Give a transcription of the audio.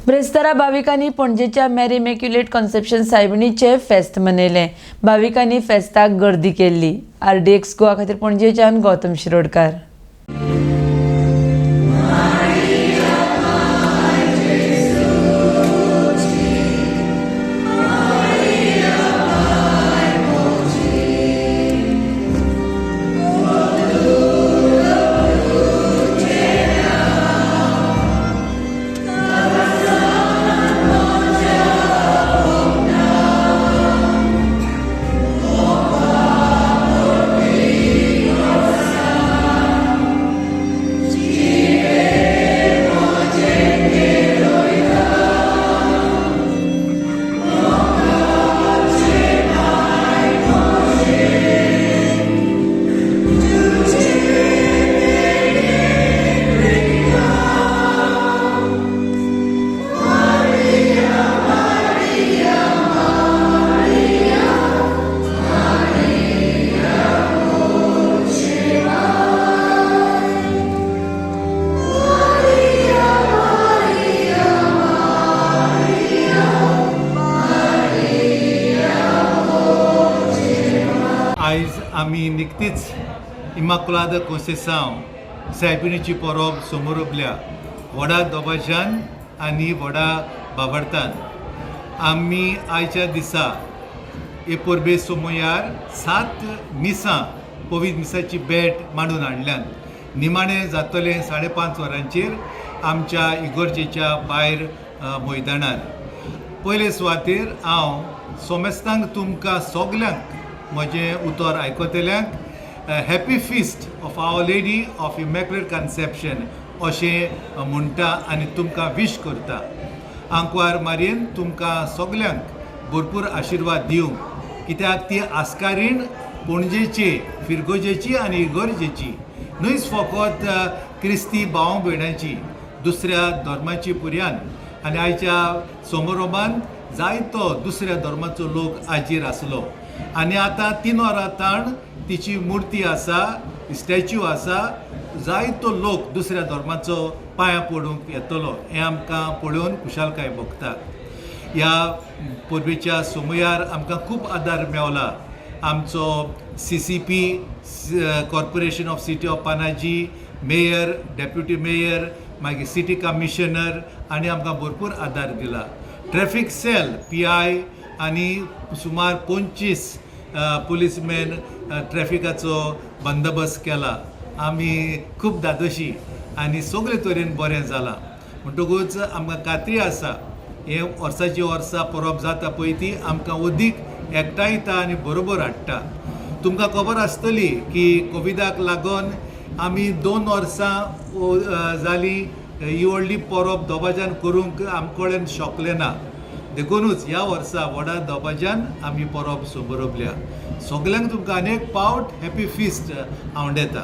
ब्रेस्तारा भाविकांनी पणजेच्या मॅरी इमॅक्युलेट कन्सेप्शन सायबिणीचे फेस्त मनयलें। भाविकांनी फेस्ताक गर्दी केल्ली। RDX गोवा खातीर पणजेच्यान गौतम शिरोडकार। आयज आमी निकतीच इमाकुलाद कोसेसांव सायबिणीची परब समोरबल्या व्हडा दबाज्यान आनी व्हडा बाबडतान। आमी आयच्या दिसा हे परबे सोमयार 7 मिसां पवित्र मिसाची भेट मांडून हाडल्यान निमाणें जातले 5:30 वरांचेर आमच्या इगर्जेच्या भायर मैदानार। पयले सुवातेर हांव सोमेस्तांक तुमकां सगल्यांक म्हजें उतर आयकतल्यांक happy feast of our lady of immaculate conception अशें म्हणटा आनी तुमकां विश करता। आंकवार मारयेन तुमकां सगल्यांक भरपूर आशिर्वाद दिवं, कित्याक ती आस्कारीण पणजेची, फिरगोजेची आनी इगर्जेची न्हयच फकत क्रिस्ती भाव भयणांची, दुसऱ्या धर्माची पुर्यान। आनी आयच्या समारोहांत जायतो दुसऱ्या धर्माचो लोक हाजीर आसलो आनी आतां 3 वरां ताण तिची मुर्ती आसा, स्टॅच्यू आसा। जायतो लोक दुसऱ्या धर्माचो पांयां पडूंक येतलो, हें आमकां पळोवन खुशालकाय भोगता। ह्या परबेच्या सोमयार आमकां खूब आदार मेवला। आमचो CCP corporation of city of Panaji, mayor, deputy mayor, मागीर सिटी कमिशनर आनी आमकां भरपूर आदार दिला। ट्रॅफिक सेल PI आनी सुमार 25 पुलीसमॅन ट्रॅफिकाचो बंदोबस्त केला। आमी खूब दादोशी आनी सगळे तरेन बरें जालां। म्हणटकूच आमकां खात्री आसा हे वर्साची वर्सा परब जाता पळय ती आमकां अदीक एकठांयता आनी बरोबर हाडटा। तुमकां खबर आसतली की कोविडाक लागून आमी 2 वर्सां जालीं ही व्हडली परब दोबाज्यान करूंक आमचे कडेन शकले ना। देखूनच ह्या वर्सा व्हडा दबाज्यान आमी परब समोरबल्या। सगल्यांक तुमकां अनेक पावट हॅपी फिस्ट हांव दिता।